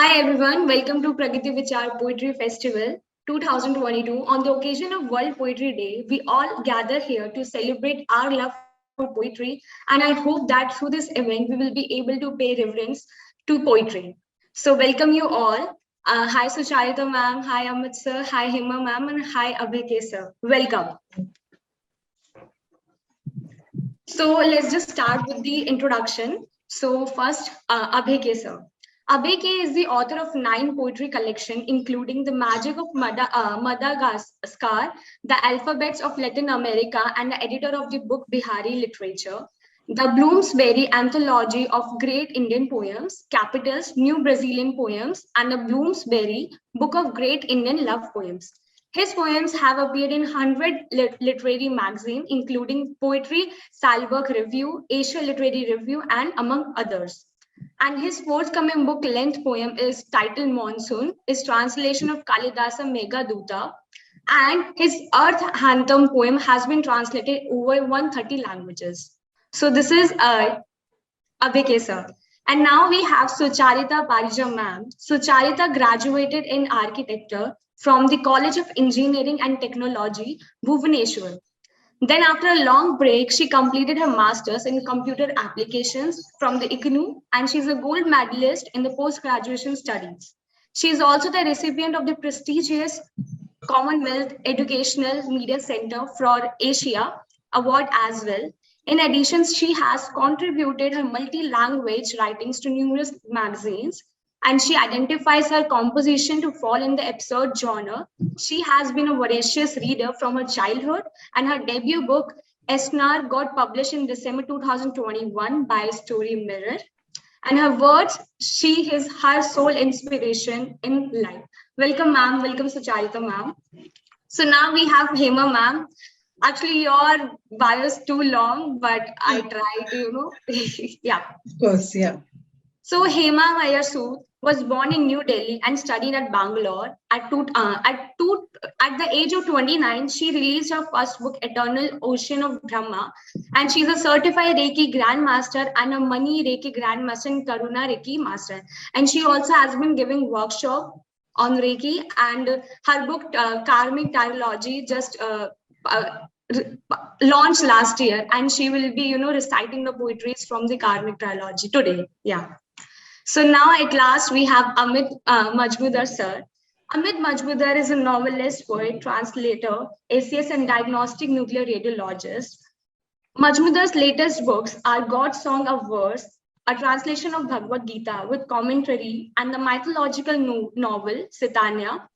Hi everyone, welcome to PragatiE Vichaar Poetry Festival 2022. On the occasion of World Poetry Day, we all gather here to celebrate our love for poetry, and I hope that through this event we will be able to pay reverence to poetry. So welcome you all. Hi Sucharita ma'am, hi Amit sir, hi Hema ma'am, and hi Abhay K sir. Welcome. So let's just start with the introduction. So first, Abhay K sir. Abhay K is the author of 9 poetry collections, including The Magic of Madagascar, The Alphabets of Latin America, and the editor of the book Bihari Literature. The Bloomsbury Anthology of Great Indian Poems, Capitals, New Brazilian Poems, and the Bloomsbury Book of Great Indian Love Poems. His poems have appeared in 100 literary magazines, including Poetry, Salzburg Review, Asia Literary Review, and among others. And his forthcoming book length poem is titled Monsoon, is translation of Kalidasa Meghaduta, and his Earth Anthem poem has been translated over 130 languages. So this is Abhay K sir. And now we have Sucharita Parija ma'am. Sucharita graduated in architecture from the College of Engineering and Technology, Bhubaneswar. Then after a long break, she completed her master's in computer applications from the ICNU, and she's a gold medalist in the post-graduation studies. She is also the recipient of the prestigious Commonwealth Educational Media Center for Asia award as well. In addition, she has contributed her multi-language writings to numerous magazines, and she identifies her composition to fall in the absurd genre. She has been a voracious reader from her childhood, and her debut book, Esnar, got published in December 2021 by Story Mirror. And her words, she is her sole inspiration in life. Welcome, ma'am. Welcome, Sucharita, ma'am. So now we have Hema, ma'am. Actually, your bio is too long, but I try to, yeah. Of course, yeah. So Hema Myer was born in New Delhi and studied at Bangalore. At the age of 29, she released her first book, Eternal Ocean of Brahma, and she's a certified Reiki Grandmaster and a Mani Reiki Grandmaster and Karuna Reiki Master. And she also has been giving workshop on Reiki, and her book Karmic Trilogy just launched last year, and she will be reciting the poetries from the Karmic Trilogy today. Yeah. So now at last we have Amit Majmudar sir. Amit Majmudar is a novelist, poet, translator, ACS and diagnostic nuclear radiologist. Majmudar's latest books are God's Song of Verse, a translation of Bhagavad Gita with commentary, and the mythological novel Sitanya.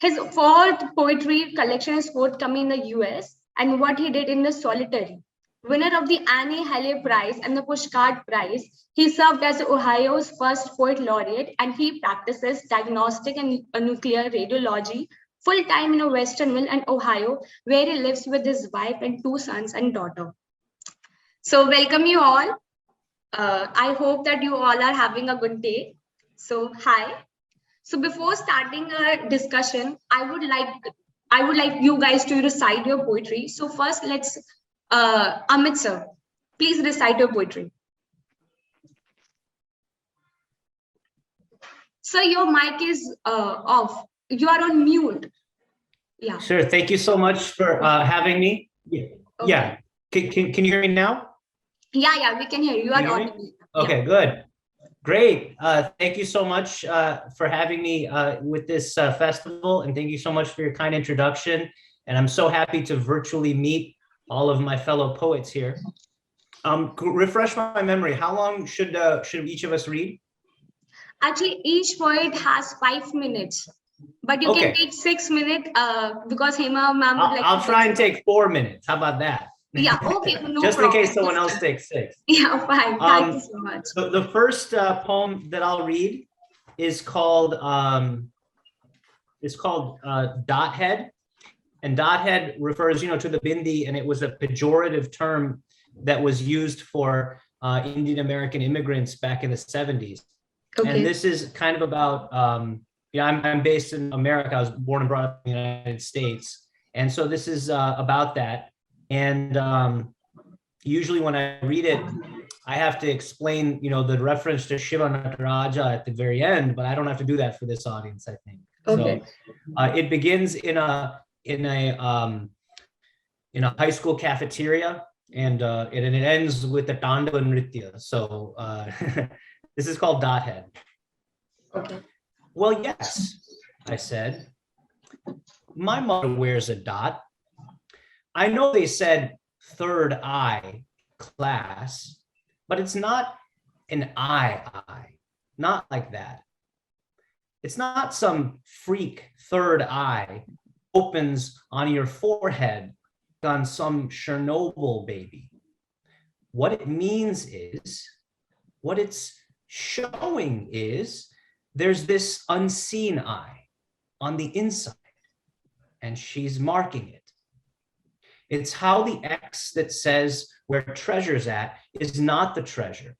His fourth poetry collection is forthcoming in the US, and What He Did in the Solitary. Winner of the Annie Hale Prize and the Pushcart Prize, he served as Ohio's first poet laureate, and he practices diagnostic and nuclear radiology full-time in Westernville and Ohio, where he lives with his wife and 2 sons and daughter. So welcome you all. I hope that you all are having a good day. So hi. So before starting our discussion, I would like you guys to recite your poetry. So first, let's Amit sir, please recite your poetry. Sir, your mic is off. You are on mute. Yeah. Sure. Thank you so much for having me. Yeah. Okay. Yeah. Can you hear me now? Yeah, we can hear you. You are audible. Okay, yeah. Good. Great. Thank you so much for having me with this festival, and thank you so much for your kind introduction. And I'm so happy to virtually meet all of my fellow poets here. Refresh my memory. How long should each of us read? Actually, each poet has 5 minutes, but you can take 6 minutes because Hema ma'am would like. I'll try and take 4 minutes. How about that? Yeah, okay. No Just problem. in case someone else takes 6. Yeah, fine. Thank you so much. So the first poem that I'll read is called Dot Head. And dot head refers, to the bindi, and it was a pejorative term that was used for Indian American immigrants back in the 70s. Okay. And this is kind of about, I'm based in America. I was born and brought up in the United States. And so this is about that. And usually when I read it, I have to explain, the reference to Shiva Nataraja at the very end, but I don't have to do that for this audience, I think. Okay. So it begins in a high school cafeteria, and it ends with the Tandava Nritya. So this is called Dot Head. Okay. Well, yes, I said. My mother wears a dot. I know they said third eye class, but it's not an eye, not like that. It's not some freak third eye opens on your forehead on some Chernobyl baby. What it means is, what it's showing is, there's this unseen eye on the inside, and she's marking it. It's how the X that says where treasure's at is not the treasure,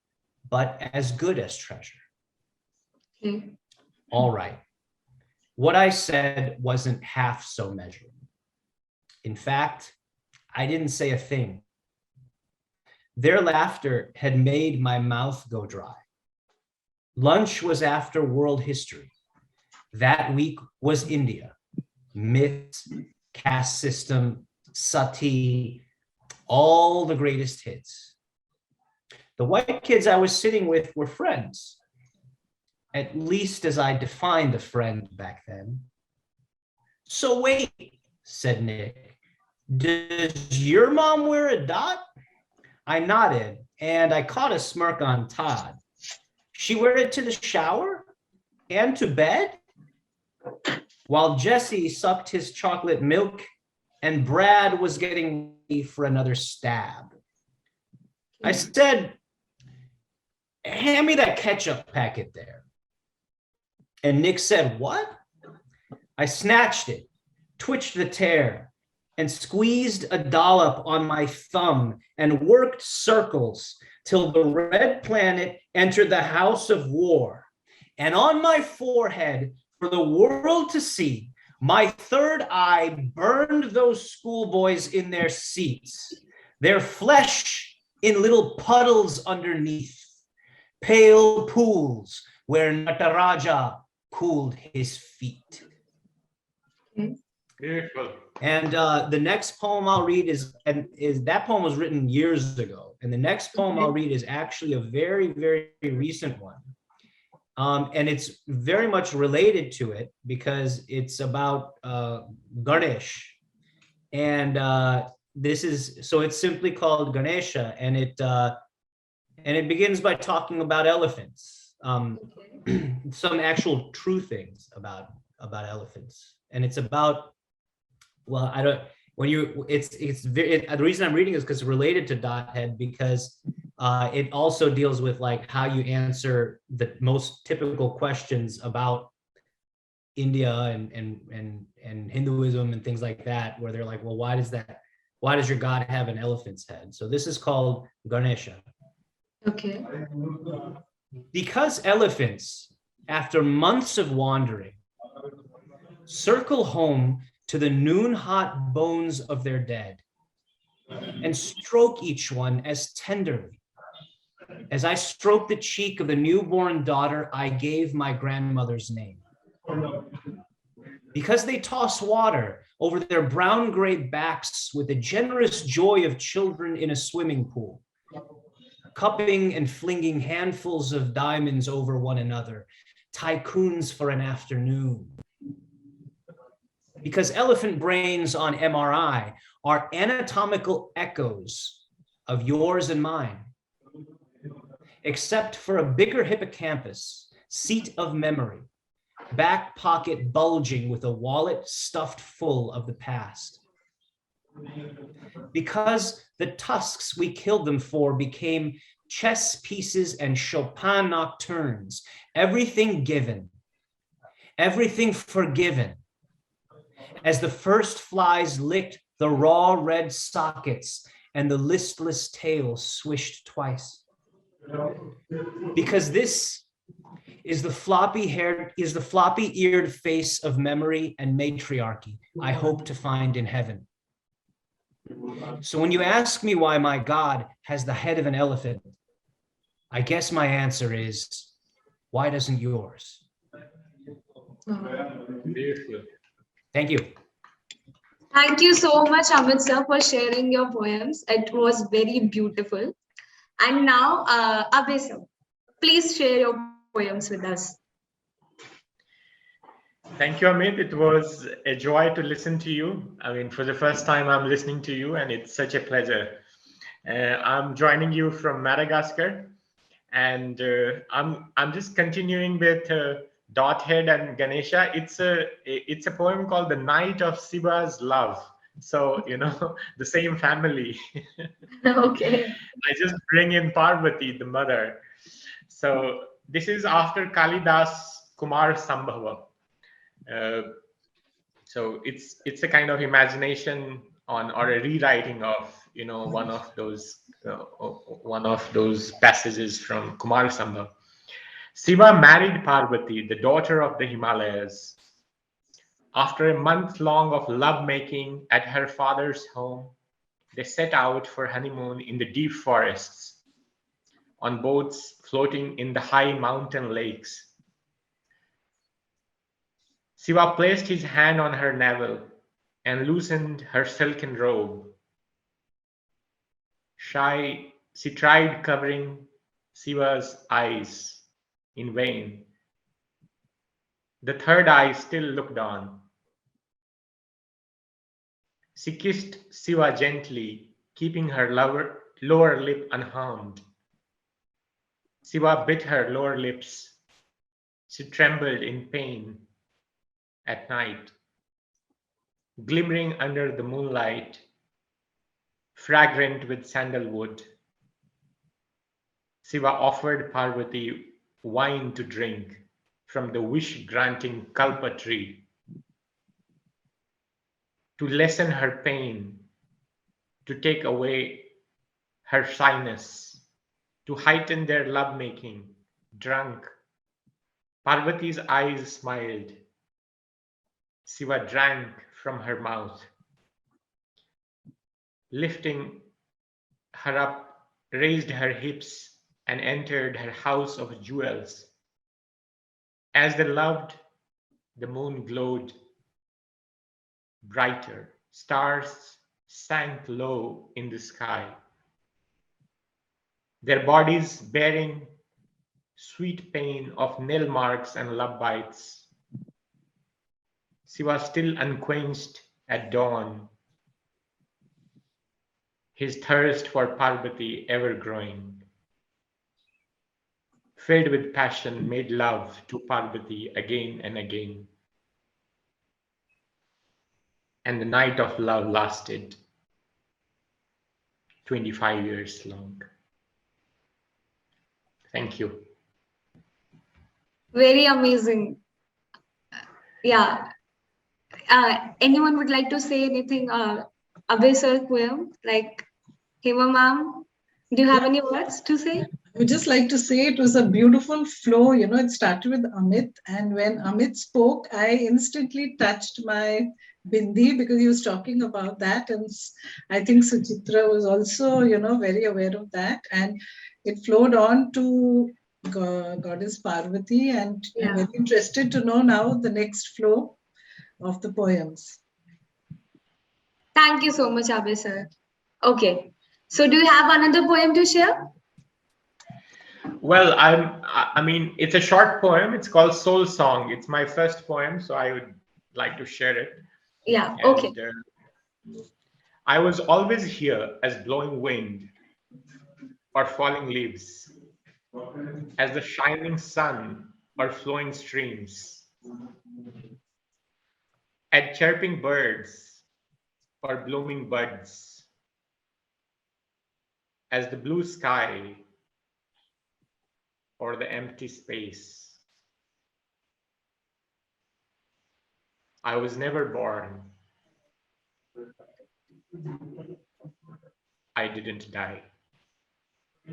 but as good as treasure. Okay. All right. What I said wasn't half so measured. In fact, I didn't say a thing. Their laughter had made my mouth go dry. Lunch was after world history. That week was India. Myths, caste system, sati, all the greatest hits. The white kids I was sitting with were friends, at least as I defined a friend back then. So wait, said Nick, does your mom wear a dot? I nodded, and I caught a smirk on Todd. She wear it to the shower and to bed? While Jesse sucked his chocolate milk and Brad was getting ready for another stab. I said, hand me that ketchup packet there. And Nick said, what? I snatched it, twitched the tear, and squeezed a dollop on my thumb and worked circles till the red planet entered the house of war. And on my forehead, for the world to see, my third eye burned those schoolboys in their seats, their flesh in little puddles underneath, pale pools where Nataraja cooled his feet. And the next poem I'll read is that poem was written years ago. And the next poem I'll read is actually a very, very recent one. And it's very much related to it because it's about Ganesh. And it's simply called Ganesha, and it begins by talking about elephants, some actual true things about elephants. And it's about, well, the reason I'm reading is because it's related to Dot Head, because it also deals with like how you answer the most typical questions about India and Hinduism and things like that, where they're like, well, why does your God have an elephant's head? So this is called Ganesha. Okay. Because elephants, after months of wandering, circle home to the noon-hot bones of their dead and stroke each one as tenderly. As I stroked the cheek of the newborn daughter, I gave my grandmother's name. Because they toss water over their brown-gray backs with the generous joy of children in a swimming pool, cupping and flinging handfuls of diamonds over one another, tycoons for an afternoon. Because elephant brains on MRI are anatomical echoes of yours and mine, except for a bigger hippocampus, seat of memory, back pocket bulging with a wallet stuffed full of the past. Because the tusks we killed them for became chess pieces and Chopin nocturnes, everything given, everything forgiven, as the first flies licked the raw red sockets and the listless tail swished twice. Because this is the floppy-eared face of memory and matriarchy I hope to find in heaven. So when you ask me why my God has the head of an elephant, I guess my answer is, why doesn't yours? Beautiful. Thank you. Thank you so much, Amit sir, for sharing your poems. It was very beautiful. And now, Abhay sir, please share your poems with us. Thank you, Amit. It was a joy to listen to you. I mean, for the first time, I'm listening to you, and it's such a pleasure. I'm joining you from Madagascar, and I'm just continuing with Dothead and Ganesha. It's a poem called "The Night of Shiva's Love." So the same family. Okay. I just bring in Parvati, the mother. So this is after Kalidas Kumar Sambhava. So it's a kind of imagination on, or a rewriting of one of those passages from Kumar Sambhava. Shiva married Parvati, the daughter of the Himalayas. After a month long of love making at her father's home, they set out for honeymoon in the deep forests, on boats floating in the high mountain lakes. Shiva placed his hand on her navel and loosened her silken robe. She tried covering Shiva's eyes in vain. The third eye still looked on. She kissed Shiva gently, keeping her lower lip unharmed. Shiva bit her lower lips. She trembled in pain at night. Glimmering under the moonlight, fragrant with sandalwood, Shiva offered Parvati wine to drink from the wish-granting kalpa tree. To lessen her pain, to take away her shyness, to heighten their lovemaking, drunk, Parvati's eyes smiled. Shiva drank from her mouth. Lifting her up, raised her hips, and entered her house of jewels. As they loved, the moon glowed brighter. Stars sank low in the sky. Their bodies bearing sweet pain of nail marks and love bites. She was still unquenched at dawn, his thirst for Parvati ever growing. Filled with passion, made love to Parvati again and again. And the night of love lasted 25 years long. Thank you. Very amazing. Yeah. Anyone would like to say anything? Abhay sir poem, like Hema ma'am, do you have any words to say? I would just like to say it was a beautiful flow. It started with Amit, and when Amit spoke, I instantly touched my bindi because he was talking about that, and I think Suchitra was also, very aware of that, and it flowed on to Goddess Parvati, and I'm very interested to know now the next flow of the poems. Thank you so much, Abhay sir. Okay, so do you have another poem to share? Well, I mean, it's a short poem. It's called Soul Song. It's my first poem, so I would like to share it. Yeah, okay. I was always here as blowing wind or falling leaves, as the shining sun or flowing streams, at chirping birds or blooming buds, as the blue sky or the empty space. I was never born. I didn't die.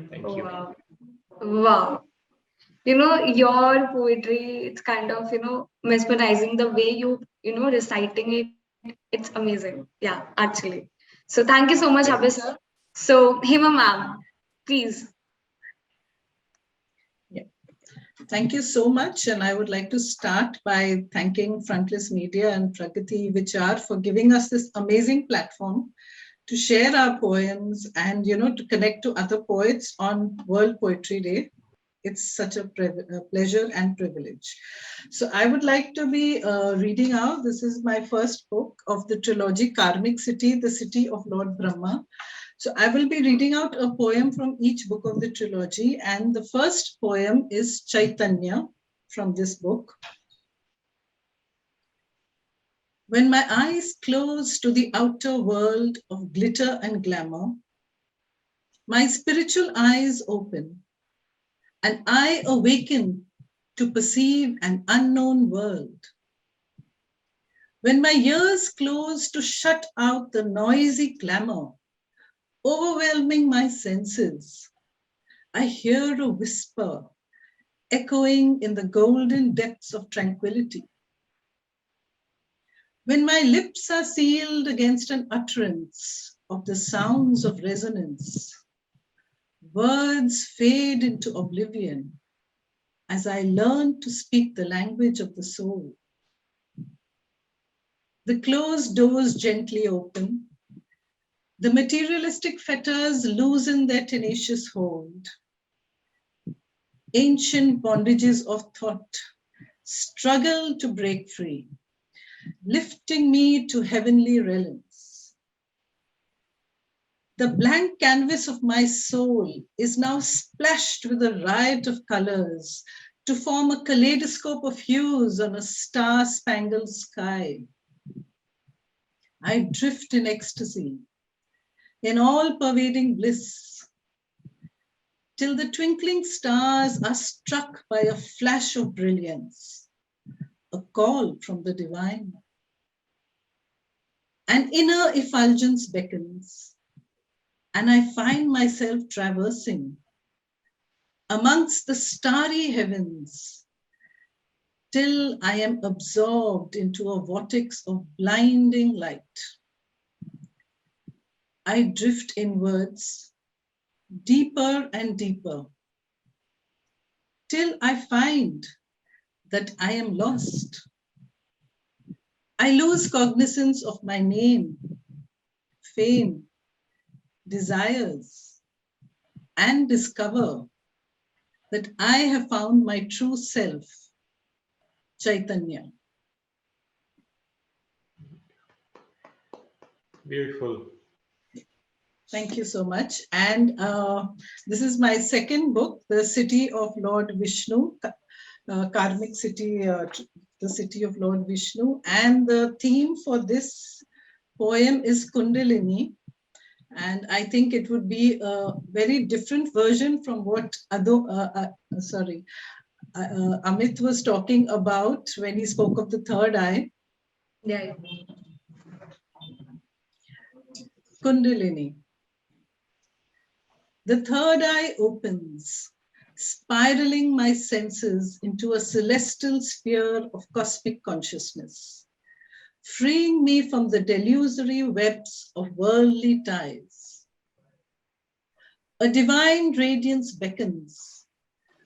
Thank you. Wow. Wow. Your poetry, it's kind of, mesmerizing the way you reciting it. It's amazing. Yeah, actually. So thank you so much, Abhay sir. So Hema ma'am, please. Thank you so much. And I would like to start by thanking Frontlist Media and PragatiE Vichaar for giving us this amazing platform to share our poems and, to connect to other poets on World Poetry Day. It's such a pleasure and privilege. So I would like to be reading out, this is my first book of the trilogy, Karmic City, the City of Lord Brahma. So I will be reading out a poem from each book of the trilogy. And the first poem is Chaitanya from this book. When my eyes close to the outer world of glitter and glamour, my spiritual eyes open, and I awaken to perceive an unknown world. When my ears close to shut out the noisy clamor, overwhelming my senses, I hear a whisper echoing in the golden depths of tranquility. When my lips are sealed against an utterance of the sounds of resonance, words fade into oblivion as I learn to speak the language of the soul. The closed doors gently open. The materialistic fetters loosen their tenacious hold. Ancient bondages of thought struggle to break free, lifting me to heavenly realms. The blank canvas of my soul is now splashed with a riot of colors to form a kaleidoscope of hues on a star-spangled sky. I drift in ecstasy, in all-pervading bliss, till the twinkling stars are struck by a flash of brilliance, a call from the divine. An inner effulgence beckons, and I find myself traversing amongst the starry heavens till I am absorbed into a vortex of blinding light. I drift inwards, deeper and deeper, till I find that I am lost. I lose cognizance of my name, fame, desires, and discover that I have found my true self, Chaitanya. Beautiful. Thank you so much. And this is my second book, The City of Lord Vishnu, Karmic City, the City of Lord Vishnu. And the theme for this poem is Kundalini. And I think it would be a very different version from what Amit was talking about when he spoke of the third eye. Yeah. Kundalini. The third eye opens, spiraling my senses into a celestial sphere of cosmic consciousness, freeing me from the delusory webs of worldly ties. A divine radiance beckons,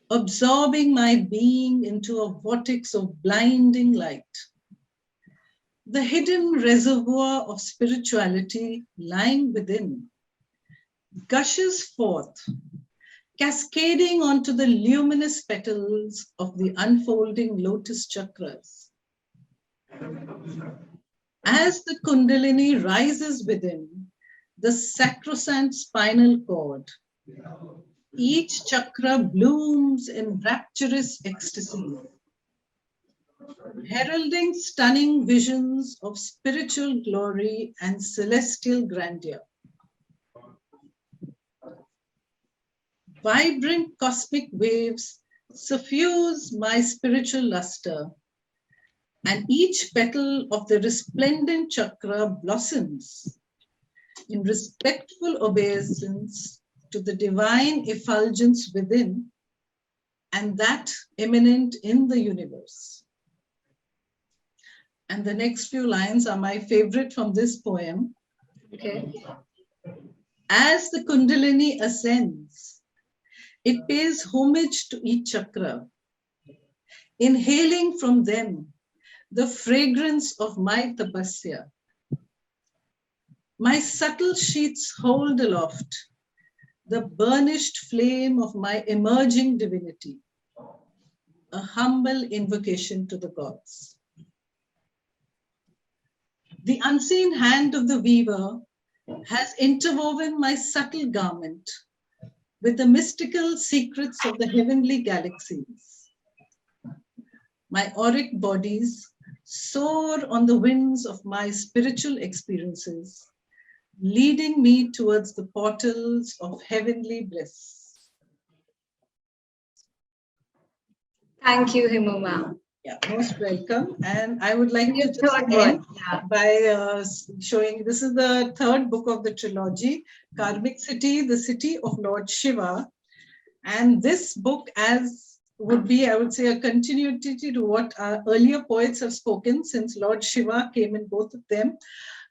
absorbing my being into a vortex of blinding light. The hidden reservoir of spirituality lying within gushes forth, cascading onto the luminous petals of the unfolding lotus chakras. As the Kundalini rises within the sacrosanct spinal cord, each chakra blooms in rapturous ecstasy, heralding stunning visions of spiritual glory and celestial grandeur. Vibrant cosmic waves suffuse my spiritual luster, and each petal of the resplendent chakra blossoms in respectful obeisance to the divine effulgence within and that immanent in the universe. And the next few lines are my favorite from this poem. Okay. As the Kundalini ascends, it pays homage to each chakra, inhaling from them the fragrance of my tapasya. My subtle sheets hold aloft the burnished flame of my emerging divinity, a humble invocation to the gods. The unseen hand of the weaver has interwoven my subtle garment with the mystical secrets of the heavenly galaxies. My auric bodies soar on the wings of my spiritual experiences, leading me towards the portals of heavenly bliss. Thank you, Hema ma'am. Yeah, most welcome. And I would like to Your just third end one. Yeah. by showing, this is the third book of the trilogy, Karmic City, the City of Lord Shiva. And this book, as would be, I would say, a continuity to what our earlier poets have spoken, since Lord Shiva came in both of them,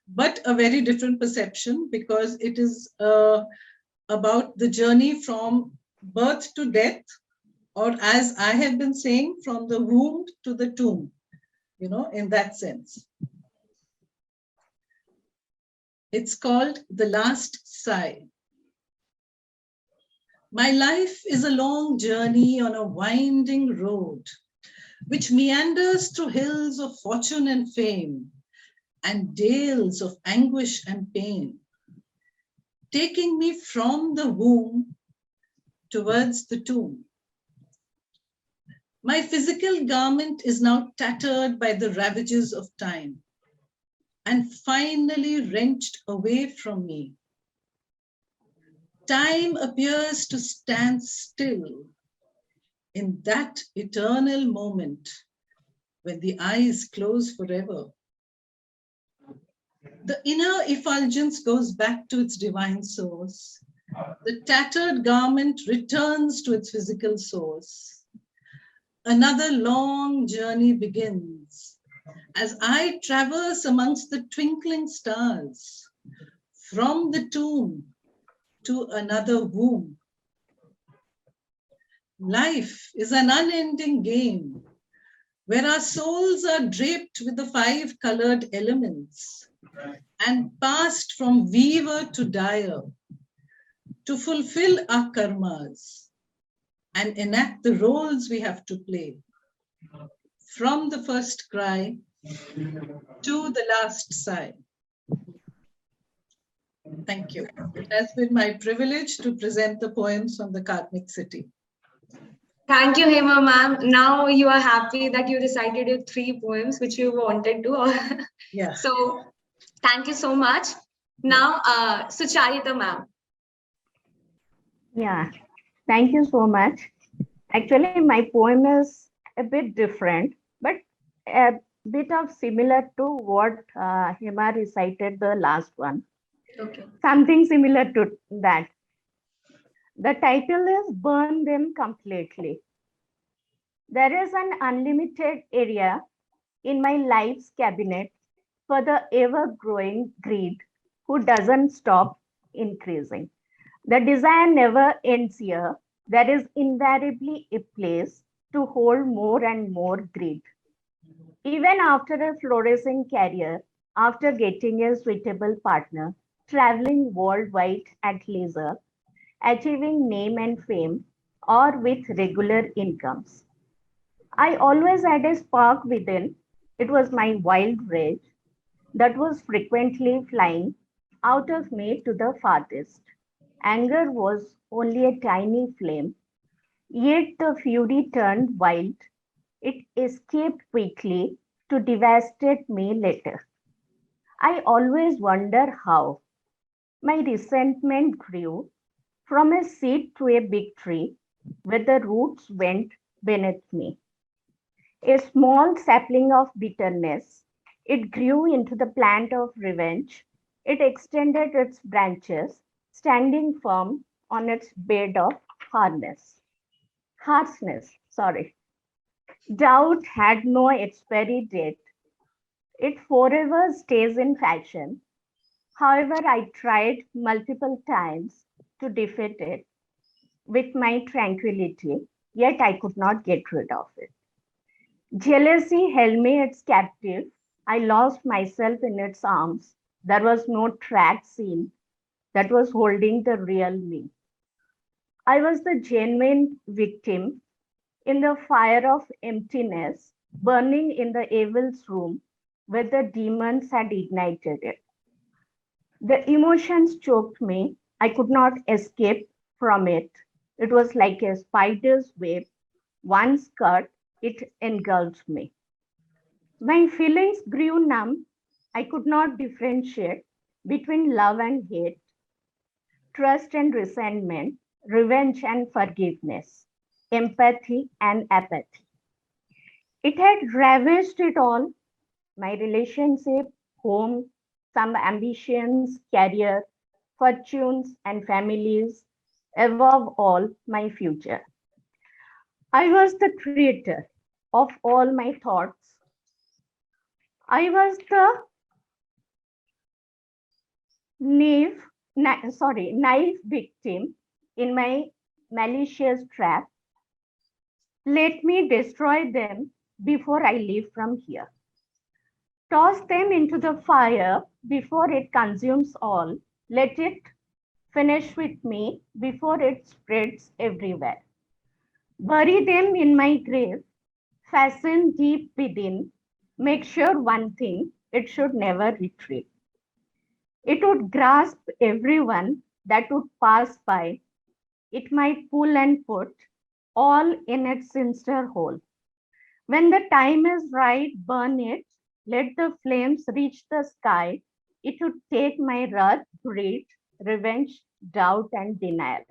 but a very different perception, because it is about the journey from birth to death, or as I have been saying, from the womb to the tomb, you know, in that sense. It's called The Last Sigh. My life is a long journey on a winding road, which meanders through hills of fortune and fame, and dales of anguish and pain, taking me from the womb towards the tomb. My physical garment is now tattered by the ravages of time and finally wrenched away from me. Time appears to stand still in that eternal moment when the eyes close forever. The inner effulgence goes back to its divine source. The tattered garment returns to its physical source. Another long journey begins as I traverse amongst the twinkling stars, from the tomb to another womb. Life is an unending game where our souls are draped with the 5 colored elements and passed from weaver to dyer to fulfill our karmas and enact the roles we have to play, from the first cry to the last sigh. Thank you. It has been my privilege to present the poems from the Karmic City. Thank you, Hema ma'am. Now you are happy that you recited your 3 poems which you wanted to. Yeah. So thank you so much. Now, Sucharita ma'am. Yeah, thank you so much. Actually, my poem is a bit different, but a bit of similar to what Hema recited the last one. Okay. Something similar to that. The title is Burn Them Completely. There is an unlimited area in my life's cabinet for the ever-growing greed who doesn't stop increasing. The desire never ends here. There is invariably a place to hold more and more greed. Even after a flourishing career, after getting a suitable partner, traveling worldwide at leisure, achieving name and fame, or with regular incomes, I always had a spark within. It was my wild rage that was frequently flying out of me to the farthest. Anger was only a tiny flame, yet the fury turned wild. It escaped quickly to devastate me later. I always wonder how. My resentment grew from a seed to a big tree where the roots went beneath me. A small sapling of bitterness, it grew into the plant of revenge. It extended its branches, standing firm on its bed of harshness. Doubt had no expiry date. It forever stays in fashion. However, I tried multiple times to defeat it with my tranquility, yet I could not get rid of it. Jealousy held me its captive. I lost myself in its arms. There was no track scene that was holding the real me. I was the genuine victim in the fire of emptiness, burning in the evil's room where the demons had ignited it. The emotions choked me. I could not escape from it. It was like a spider's web. Once cut, it engulfed me. My feelings grew numb. I could not differentiate between love and hate, trust and resentment, revenge and forgiveness, empathy and apathy. It had ravaged it all, my relationship, home, some ambitions, career, fortunes, and families, above all, my future. I was the creator of all my thoughts. I was the naive victim in my malicious trap. Let me destroy them before I leave from here. Toss them into the fire before it consumes all. Let it finish with me before it spreads everywhere. Bury them in my grave, fasten deep within. Make sure one thing, it should never retreat. It would grasp everyone that would pass by. It might pull and put all in its sinister hole. When the time is right, burn it. Let the flames reach the sky. It would take my wrath, greed, revenge, doubt, and denial.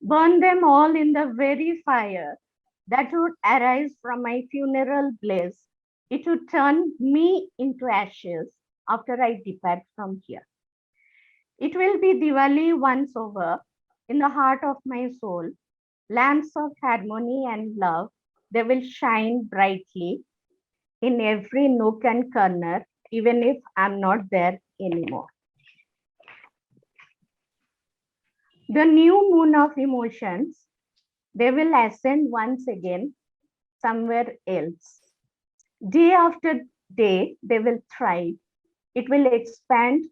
Burn them all in the very fire that would arise from my funeral blaze. It would turn me into ashes after I depart from here. It will be Diwali once over in the heart of my soul. Lamps of harmony and love, they will shine brightly in every nook and corner, even if I'm not there anymore. The new moon of emotions, they will ascend once again somewhere else. Day after day, they will thrive. It will expand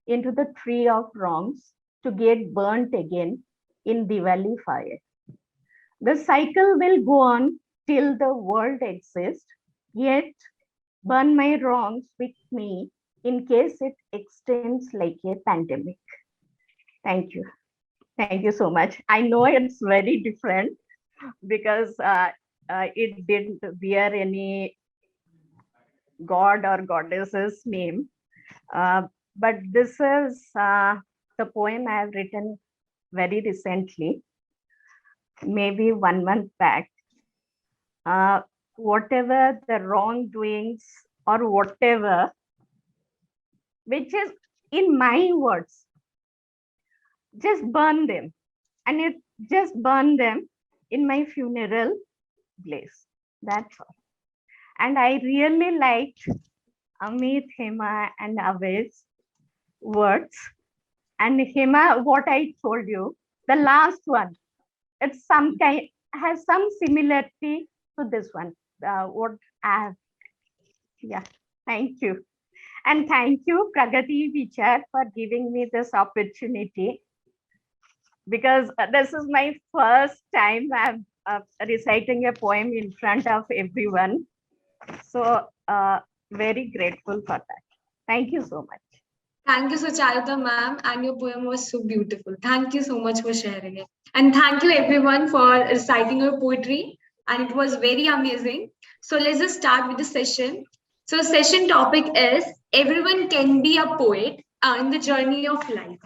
into the tree of wrongs to get burnt again in Diwali fire. The cycle will go on till the world exists, yet burn my wrongs with me in case it extends like a pandemic. Thank you. Thank you so much. I know it's very different because it didn't bear any god or goddess's name. But this is the poem I have written very recently, maybe 1 month back. Whatever the wrongdoings or whatever, which is in my words, just burn them, and it just burn them in my funeral blaze. That's all. And I really liked Amit, Hema, and Abhay's words. And Hema, what I told you, the last one, it's some kind, has some similarity to this one. What I have, yeah. Thank you, and thank you, PragatiE Vichaar, for giving me this opportunity. Because this is my first time I'm reciting a poem in front of everyone. So very grateful for that. Thank you so much. Thank you, Sucharita ma'am, and your poem was so beautiful. Thank you so much for sharing it. And thank you everyone for reciting your poetry. And it was very amazing. So let's just start with the session. So session topic is everyone can be a poet in the journey of life.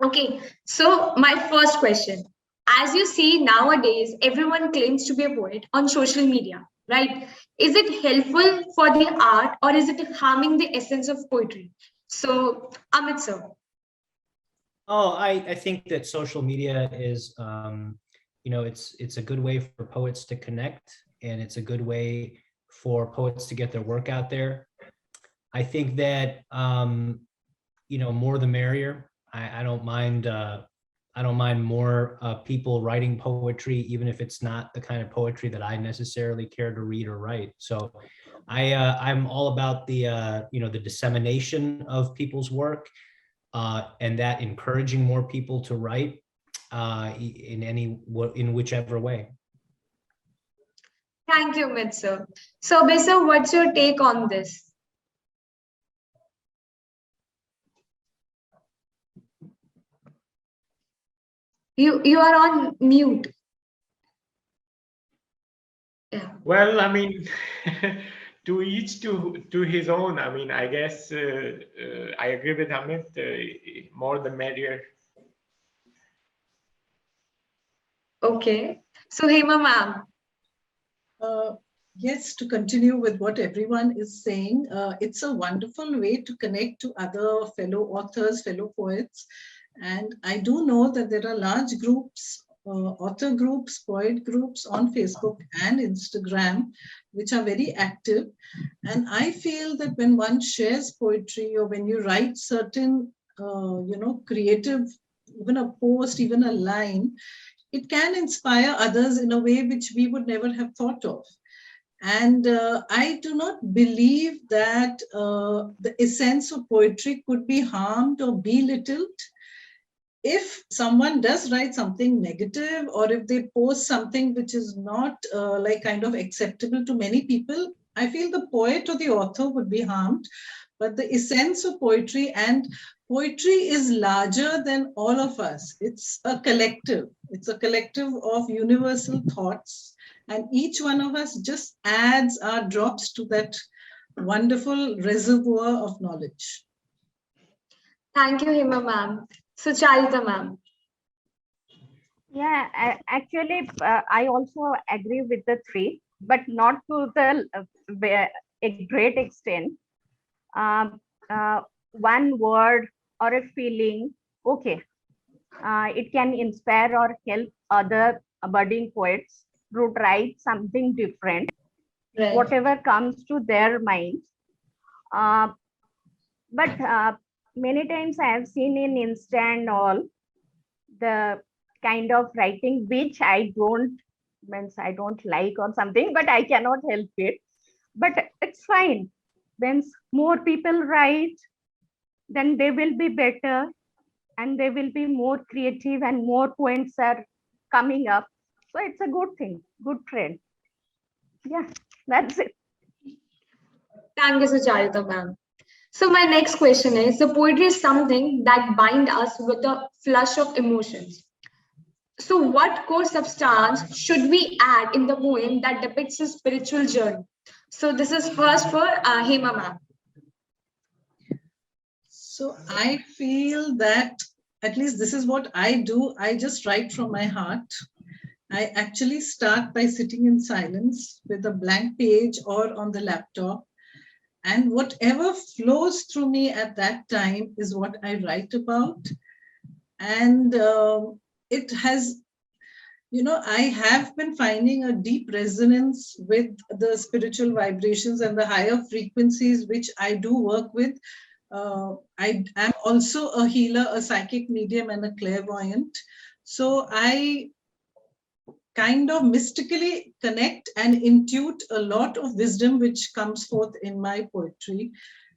Okay, so my first question. As you see nowadays, everyone claims to be a poet on social media, right? Is it helpful for the art or is it harming the essence of poetry? So, Amit sir. Oh, I think that social media is, it's a good way for poets to connect, and it's a good way for poets to get their work out there. I think that, more the merrier. I don't mind I don't mind more people writing poetry, even if it's not the kind of poetry that I necessarily care to read or write. So I'm all about the the dissemination of people's work, and that encouraging more people to write in whichever way. Thank you, Amit sir. So, Abhay sir, what's your take on this? You are on mute. Yeah. Well, I mean, to each to his own. I mean, I guess I agree with Amit. More the merrier. Okay. So, Hema ma'am. Yes, to continue with what everyone is saying, it's a wonderful way to connect to other fellow authors, fellow poets. And I do know that there are large groups, author groups, poet groups on Facebook and Instagram, which are very active. And I feel that when one shares poetry or when you write certain, creative, even a post, even a line, it can inspire others in a way which we would never have thought of. And I do not believe that the essence of poetry could be harmed or belittled if someone does write something negative, or if they post something which is not kind of acceptable to many people. I feel the poet or the author would be harmed, but the essence of poetry, and poetry is larger than all of us. It's a collective. It's a collective of universal thoughts, and each one of us just adds our drops to that wonderful reservoir of knowledge. Thank you, Hema ma'am. Sucharita ma'am. Yeah, actually, I also agree with the three, but not to a great extent. One word or a feeling, okay, it can inspire or help other budding poets to write something different, Right. whatever comes to their minds. But many times I have seen in Insta and all the kind of writing which I don't like or something, but I cannot help it. But it's fine. When more people write, then they will be better, and they will be more creative, and more points are coming up. So it's a good thing, good trend. Yeah, that's it. Thank you, Sucharita ma'am. So my next question is, the poetry is something that binds us with a flush of emotions. So what core substance should we add in the poem that depicts a spiritual journey? So this is first for Hema ma'am. So I feel that, at least this is what I do. I just write from my heart. I actually start by sitting in silence with a blank page or on the laptop. And whatever flows through me at that time is what I write about. And it has, I have been finding a deep resonance with the spiritual vibrations and the higher frequencies, which I do work with. I am also a healer, a psychic medium, and a clairvoyant. So I kind of mystically connect and intuit a lot of wisdom which comes forth in my poetry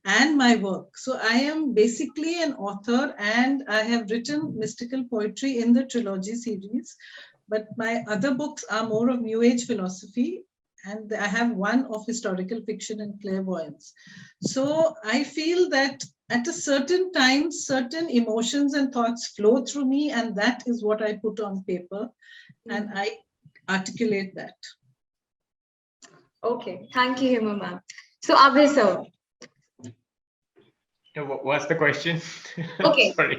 and my work. So I am basically an author, and I have written mystical poetry in the trilogy series, but my other books are more of New Age philosophy, and I have one of historical fiction and clairvoyance. So I feel that at a certain time, certain emotions and thoughts flow through me, and that is what I put on paper, and I articulate that. Okay, thank you, Hema ma'am. So Abhay sir. What's the question? Okay. Sorry.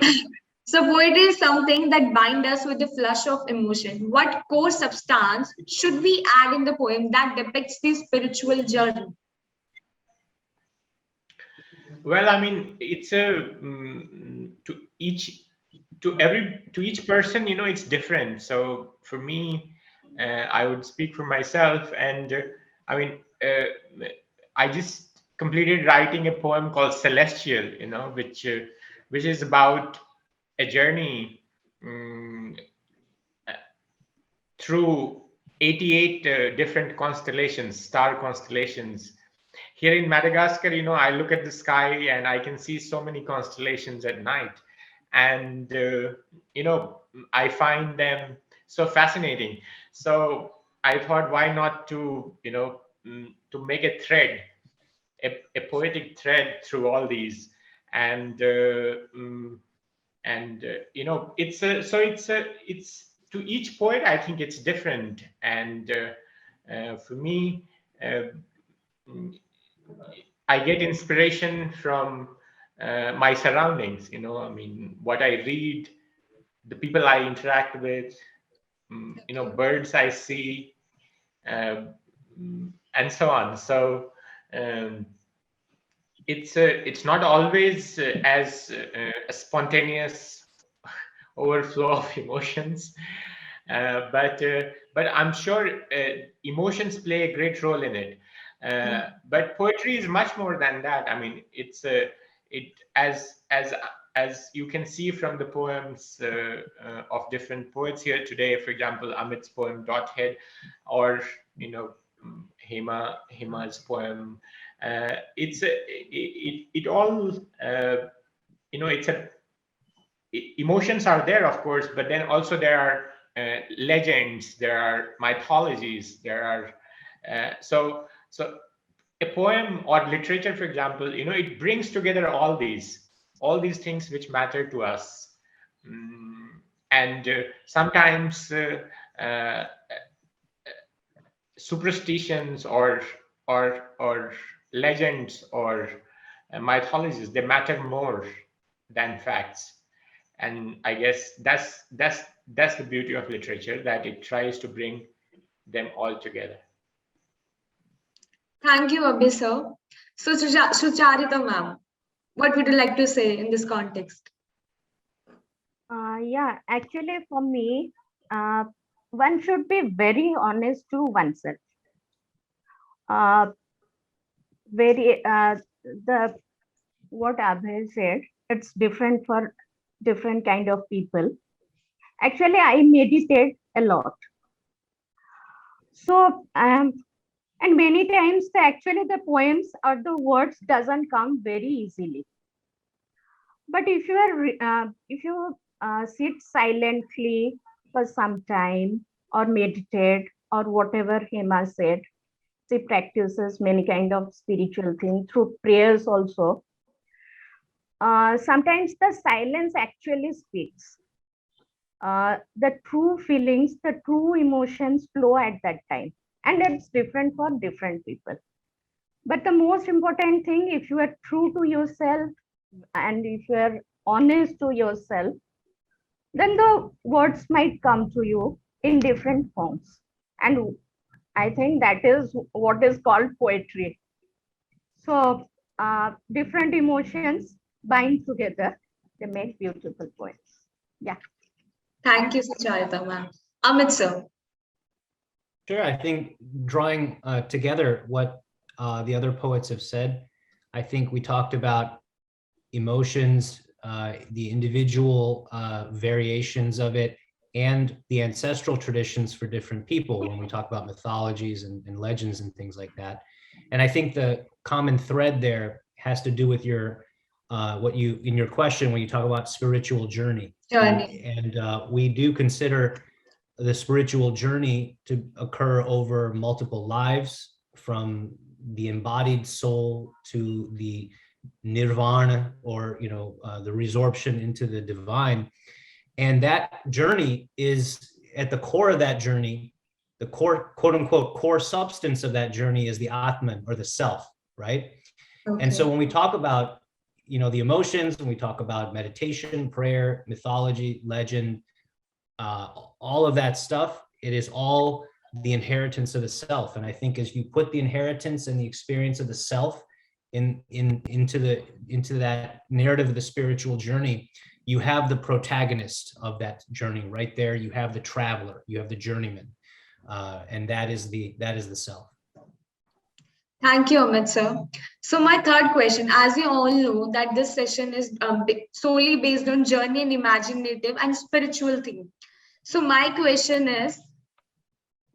So poetry is something that binds us with a flush of emotion. What core substance should we add in the poem that depicts the spiritual journey? Well, I mean, it's to each person, it's different. So for me, I would speak for myself, and I mean, I just completed writing a poem called Celestial, which is about a journey mm, through 88 different constellations, star constellations. Here in Madagascar, I look at the sky and I can see so many constellations at night. And, I find them so fascinating. So I thought, why not to make a thread, a poetic thread through all these. And, it's to each poet, I think it's different. And for me, I get inspiration from my surroundings, what I read, the people I interact with, birds I see, and so on. So it's not always as a spontaneous overflow of emotions, but I'm sure emotions play a great role in it. But poetry is much more than that. I mean, it's as you can see from the poems of different poets here today. For example, Amit's poem "Dot Head," or Hema's poem. It all emotions are there, of course, but then also there are legends, there are mythologies, there are so a poem or literature, for example, it brings together all these things which matter to us. And sometimes superstitions or legends or mythologies, they matter more than facts. And I guess that's the beauty of literature, that it tries to bring them all together. Thank you, Abhay sir. So, Sucharita ma'am, what would you like to say in this context? Yeah, actually, for me, one should be very honest to oneself. What Abhay said, it's different for different kind of people. Actually, I meditate a lot. So, and many times, actually, the poems or the words doesn't come very easily. But if you sit silently for some time or meditate or whatever Hema said, she practices many kind of spiritual things through prayers also. Sometimes the silence actually speaks. The true feelings, the true emotions flow at that time. And it's different for different people. But the most important thing, if you are true to yourself and if you are honest to yourself, then the words might come to you in different forms. And I think that is what is called poetry. So different emotions bind together, they make beautiful poems. Yeah. Thank you, Sucharita ma'am. Amit sir. Sure, I think drawing together what the other poets have said, I think we talked about emotions, the individual variations of it, and the ancestral traditions for different people when we talk about mythologies and legends and things like that. And I think the common thread there has to do with your what you in your question when you talk about spiritual journey. And we do consider the spiritual journey to occur over multiple lives, from the embodied soul to the nirvana, or the resorption into the divine. And that journey is at the core of that journey, the core, quote unquote, core substance of that journey is the Atman, or the self, right? Okay. And so when we talk about the emotions, when we talk about meditation, prayer, mythology, legend, all of that stuff, it is all the inheritance of the self. And I think as you put the inheritance and the experience of the self into that narrative of the spiritual journey, you have the protagonist of that journey right there. You have the traveler, you have the journeyman, and that is the self. Thank you, Amit sir. So my third question, as you all know, that this session is solely based on journey and imaginative and spiritual theme. So my question is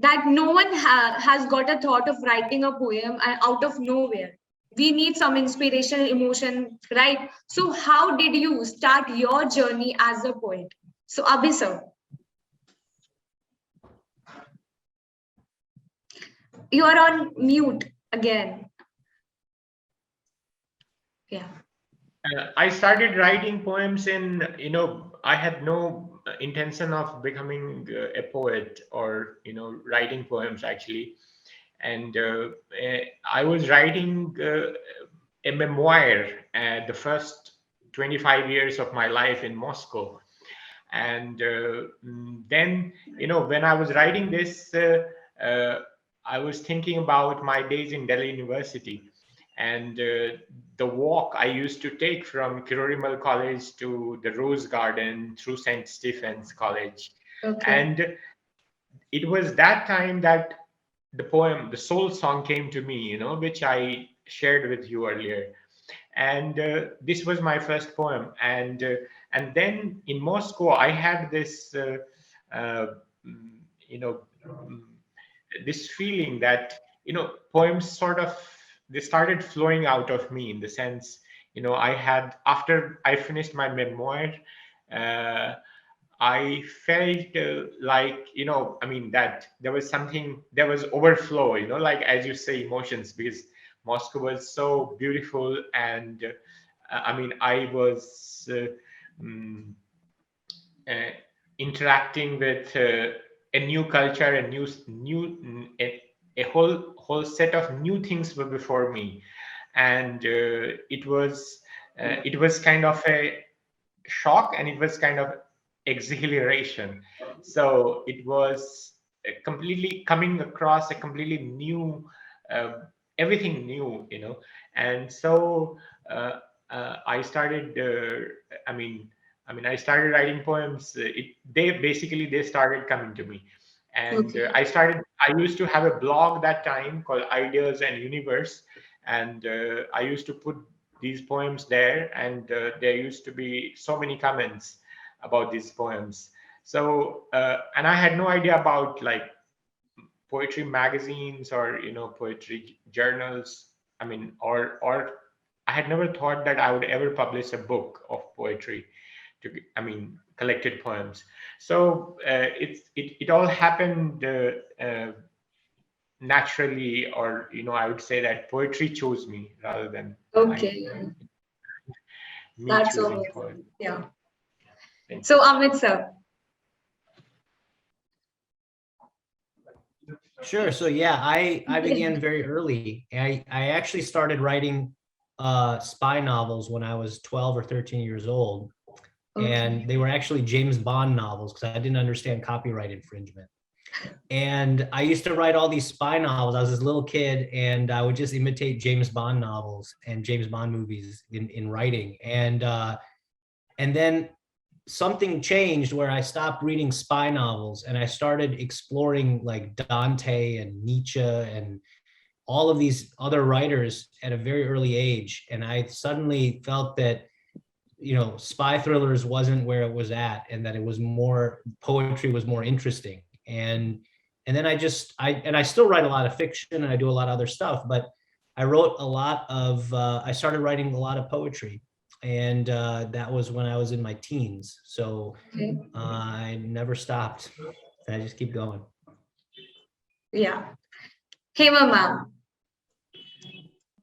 that no one has got a thought of writing a poem out of nowhere. We need some inspiration, emotion, right? So how did you start your journey as a poet? So Abhi sir, you are on mute again. Yeah. I started writing poems I had no intention of becoming a poet or, writing poems actually. And I was writing a memoir the first 25 years of my life in Moscow. And then, when I was writing this, I was thinking about my days in Delhi University and the walk I used to take from Kirorimal College to the Rose Garden through St. Stephen's College. Okay. And it was that time that the poem, the Soul Song, came to me, which I shared with you earlier. And this was my first poem. And then in Moscow, I had this, uh, you know, mm, this feeling that poems sort of they started flowing out of me in the sense, I had after I finished my memoir. Uh, I felt like, that there was something, there was overflow, like as you say, emotions, because Moscow was so beautiful. And I was mm, uh, interacting with a new culture, a whole set of new things were before me. And it was kind of a shock, and it was kind of exhilaration. So it was completely coming across a completely new, uh, everything new, and so I started. I started writing poems. They started coming to me, and Okay. I used to have a blog that time called Ideas and Universe, and I used to put these poems there, and there used to be so many comments about these poems. So and I had no idea about like poetry magazines or poetry journals. Or I had never thought that I would ever publish a book of poetry, collected poems. So it all happened naturally, or I would say that poetry chose me rather than Okay. me That's choosing amazing. poetry. Yeah. Thank So you. Amit sir. Sure. So yeah, I began very early. I actually started writing spy novels when I was 12 or 13 years old. Okay. And they were actually James Bond novels because I didn't understand copyright infringement. And I used to write all these spy novels. I was this little kid, and I would just imitate James Bond novels and James Bond movies in writing. And then something changed where I stopped reading spy novels and I started exploring like Dante and Nietzsche and all of these other writers at a very early age. And I suddenly felt that spy thrillers wasn't where it was at, and that it was more, poetry was more interesting. And then I still write a lot of fiction and I do a lot of other stuff, but I wrote a lot of I started writing a lot of poetry, and that was when I was in my teens. So Okay. I never stopped. I just keep going. Yeah. Hema ma'am.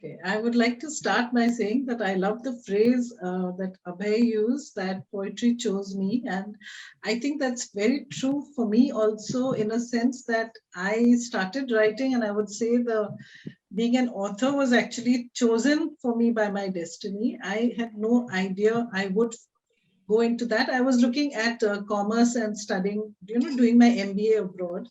Okay, I would like to start by saying that I love the phrase that Abhay used, that poetry chose me. And I think that's very true for me also, in a sense that I started writing, and I would say being an author was actually chosen for me by my destiny. I had no idea I would go into that. I was looking at commerce and studying, doing my MBA abroad.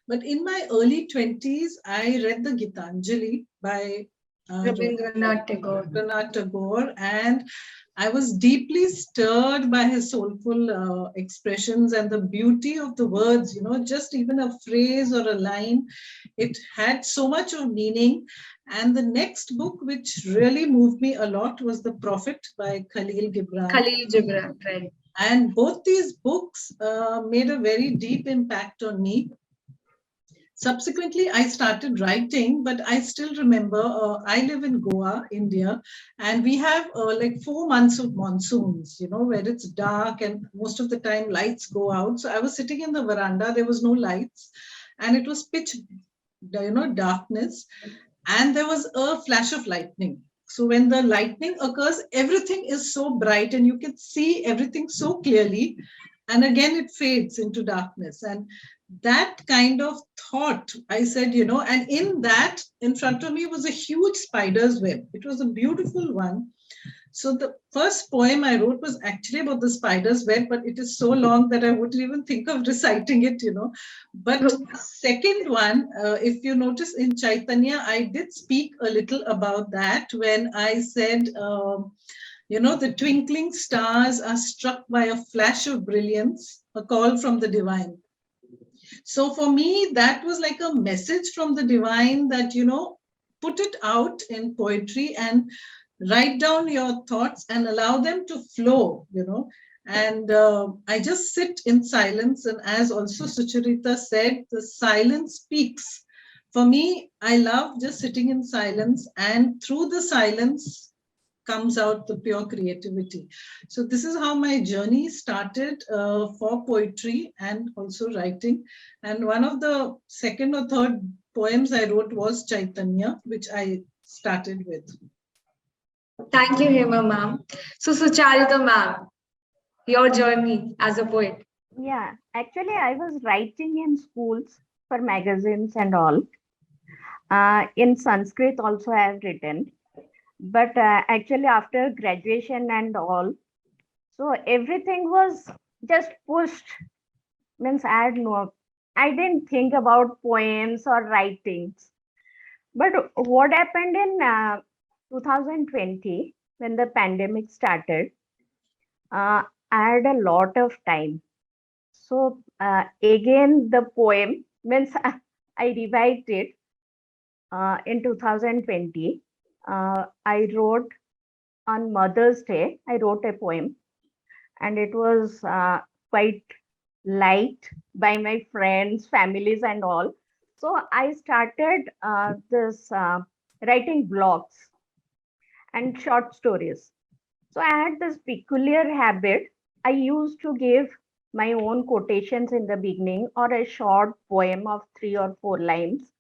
But in my early 20s, I read the Gitanjali by Rabindranath Tagore. Rabindranath Tagore, and I was deeply stirred by his soulful expressions and the beauty of the words, just even a phrase or a line, it had so much of meaning. And the next book, which really moved me a lot, was The Prophet by Khalil Gibran. Khalil Gibran, right. And both these books made a very deep impact on me. Subsequently, I started writing, but I still remember I live in Goa, India, and we have like 4 months of monsoons, where it's dark and most of the time lights go out. So I was sitting in the veranda, there was no lights, and it was pitch, darkness, and there was a flash of lightning. So when the lightning occurs, everything is so bright and you can see everything so clearly. And again, it fades into darkness. And that kind of thought, I said, and in that, in front of me was a huge spider's web. It was a beautiful one. So the first poem I wrote was actually about the spider's web, but it is so long that I wouldn't even think of reciting it, But the second one, if you notice in Chaitanya, I did speak a little about that when I said, the twinkling stars are struck by a flash of brilliance, a call from the divine. So for me, that was like a message from the divine that, put it out in poetry and write down your thoughts and allow them to flow, And I just sit in silence. And as also Sucharita said, the silence speaks. For me, I love just sitting in silence, and through the silence comes out the pure creativity. So this is how my journey started for poetry and also writing. And one of the second or third poems I wrote was Chaitanya, which I started with. Thank you, Hema ma'am. So Sucharita ma'am, your journey as a poet. Yeah, actually, I was writing in schools for magazines and all. In Sanskrit also I have written. But actually after graduation and all, so everything was just pushed. Means I didn't think about poems or writings. But what happened in 2020, when the pandemic started, I had a lot of time. So again, the poem, means I revived it in 2020. I wrote on Mother's Day, I wrote a poem, and it was quite liked by my friends, families, and all. So I started this writing blogs and short stories. So I had this peculiar habit. I used to give my own quotations in the beginning or a short poem of 3 or 4 lines.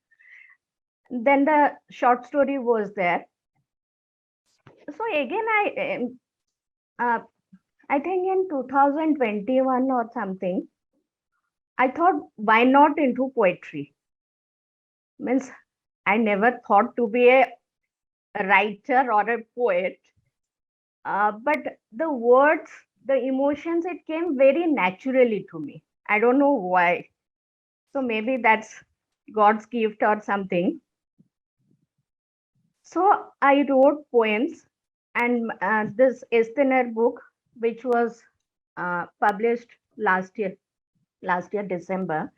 Then the short story was there. So again, I think in 2021 or something, I thought, why not into poetry? Means I never thought to be a writer or a poet, but the words, the emotions, it came very naturally to me. I don't know why. So maybe that's God's gift or something. So I wrote poems, and this Estener book, which was published last year December,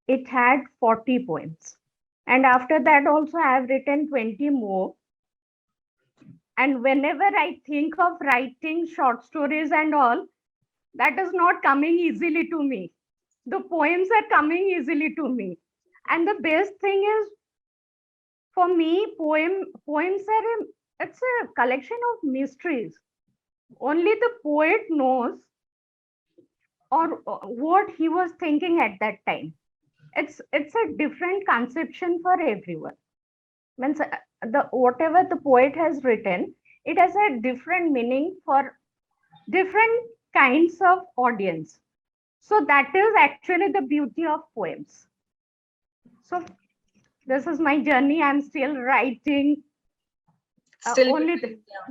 it had 40 poems. And after that also I have written 20 more. And whenever I think of writing short stories and all, that is not coming easily to me. The poems are coming easily to me. And the best thing is, for me, poems are it's a collection of mysteries. Only the poet knows or what he was thinking at that time. It's a different conception for everyone. Means whatever the poet has written, it has a different meaning for different kinds of audience. So that is actually the beauty of poems. So this is my journey. I'm still writing.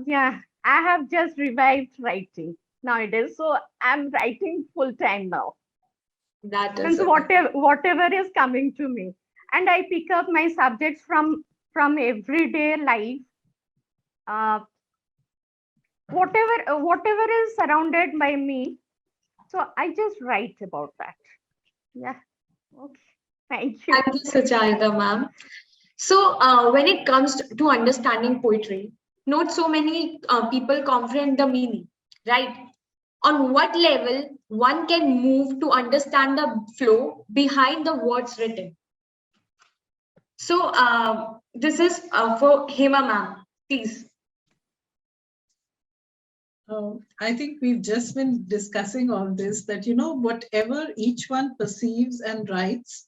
Yeah, I have just revived writing nowadays. So I'm writing full time now. That is whatever is coming to me. And I pick up my subjects from from everyday life. Whatever is surrounded by me, so I just write about that. Yeah. Okay. Thank you. Thank you, Sucharita, ma'am. So, when it comes to understanding poetry, not so many people comprehend the meaning, right? On what level one can move to understand the flow behind the words written? So, this is for Hema, ma'am. Please. I think we've just been discussing all this, that, whatever each one perceives and writes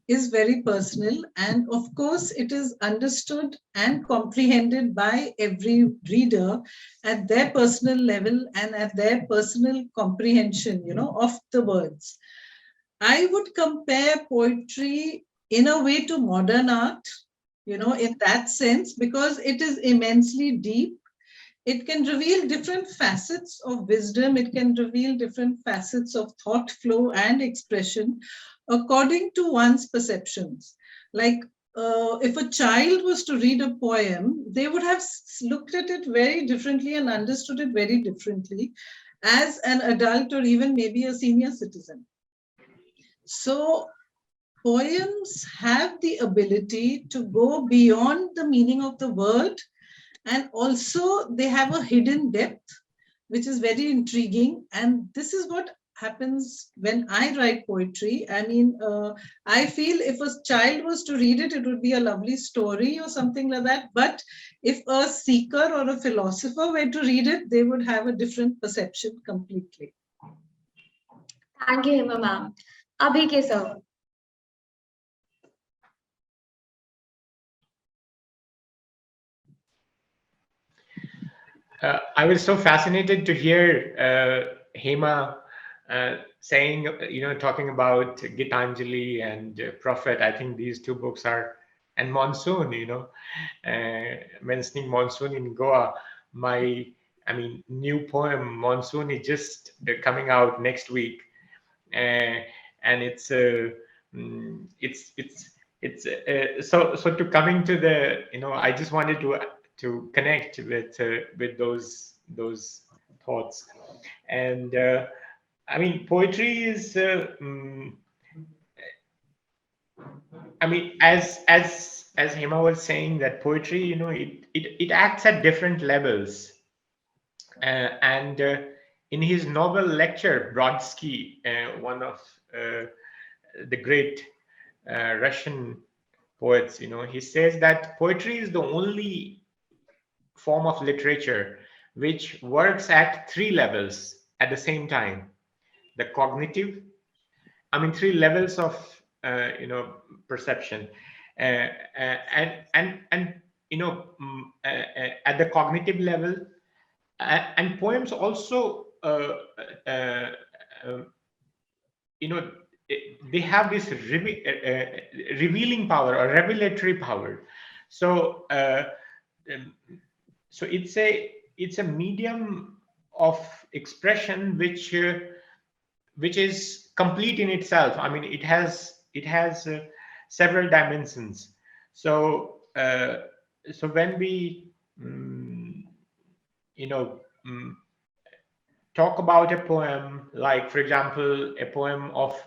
is very personal. And of course, it is understood and comprehended by every reader at their personal level and at their personal comprehension, of the words. I would compare poetry in a way to modern art, in that sense, because it is immensely deep. It can reveal different facets of wisdom. It can reveal different facets of thought flow and expression according to one's perceptions. Like if a child was to read a poem, they would have looked at it very differently and understood it very differently as an adult or even maybe a senior citizen. So poems have the ability to go beyond the meaning of the word, and also they have a hidden depth, which is very intriguing. And this is what happens when I write poetry. I mean, I feel if a child was to read it, it would be a lovely story or something like that. But if a seeker or a philosopher were to read it, they would have a different perception completely. Thank you, Hema, ma'am. Abhay K, sir. I was so fascinated to hear Hema saying, talking about Gitanjali and Prophet. I think these two books are, and Monsoon, mentioning Monsoon in Goa. New poem Monsoon is just coming out next week, and it's so to coming to the, I just wanted to connect with those thoughts. And poetry is as Hema was saying, that poetry, it acts at different levels. And in his novel lecture, Brodsky, one of the great Russian poets, he says that poetry is the only form of literature which works at three levels at the same time. The cognitive, three levels of perception, at the cognitive level, and poems also they have this revealing power or revelatory power. So so it's a medium of expression which is complete in itself. It has several dimensions. So when we talk about a poem, like for example a poem of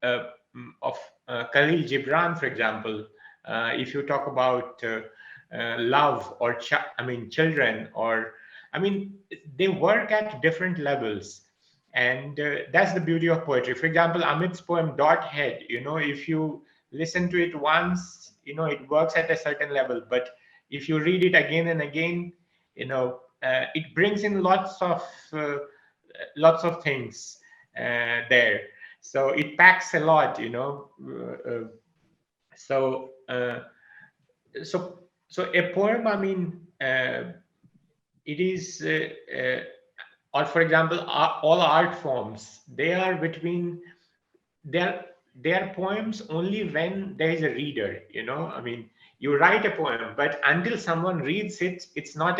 Khalil Gibran, for example, if you talk about love or children, or they work at different levels. And that's the beauty of poetry. For example, Amit's poem Dot Head, if you listen to it once, it works at a certain level, but if you read it again and again, it brings in lots of things there. So it packs a lot, so a poem, it is or for example, all art forms, they are poems only when there is a reader. You write a poem, but until someone reads it, it's not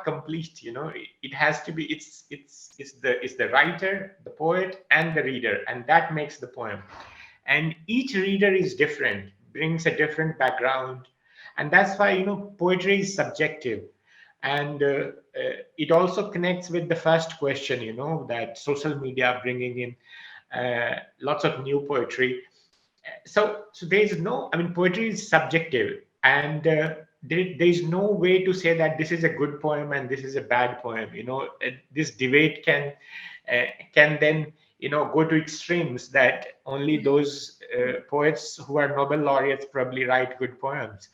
complete. It has to be, it's the writer, the poet, and the reader, and that makes the poem. And each reader is different, brings a different background, And that's why, poetry is subjective. And it also connects with the first question, that social media bringing in lots of new poetry. So there is no, poetry is subjective, and there is no way to say that this is a good poem and this is a bad poem. This debate can then go to extremes, that only those poets who are Nobel laureates probably write good poems.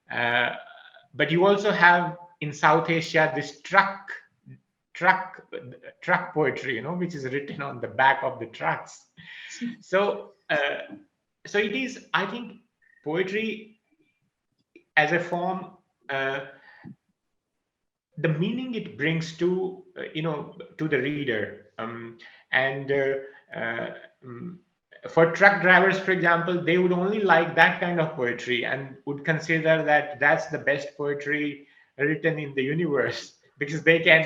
But you also have in South Asia this truck poetry, which is written on the back of the trucks. So it is, I think, poetry as a form, the meaning it brings to to the reader, and for truck drivers, for example, they would only like that kind of poetry and would consider that that's the best poetry written in the universe, because they can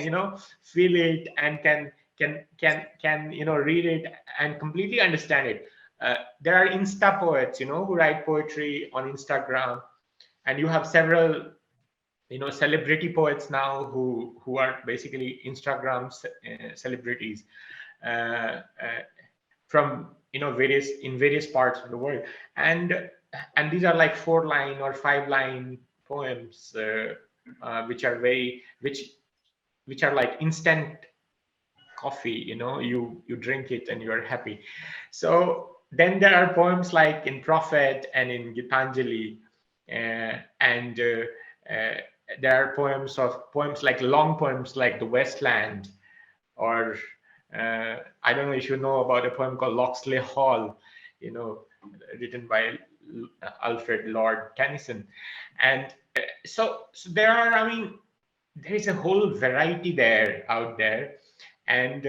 feel it and can read it and completely understand it. There are Insta poets, who write poetry on Instagram, and you have several celebrity poets now who are basically Instagram celebrities, from various parts of the world, and these are like 4-line or 5-line poems, which are like instant coffee. You drink it and you are happy. So then there are poems like in Prophet and in Gitanjali, and there are poems like long poems like The Westland, or I don't know if you know about a poem called Locksley Hall, written by Alfred Lord Tennyson. And so there are, there is a whole variety out there. And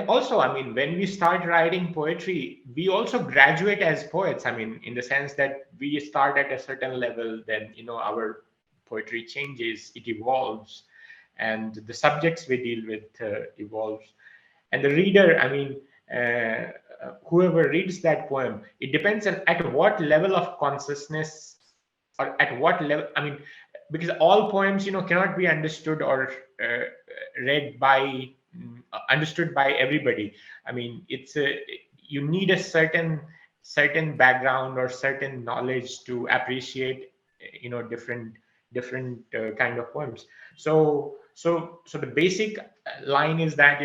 also, when we start writing poetry, we also graduate as poets, in the sense that we start at a certain level, then our poetry changes, it evolves, and the subjects we deal with evolves. And the reader, whoever reads that poem, it depends on at what level of consciousness, or at what level, because all poems cannot be understood or understood by everybody. It's you need a certain background or certain knowledge to appreciate different kind of poems. So the basic line is that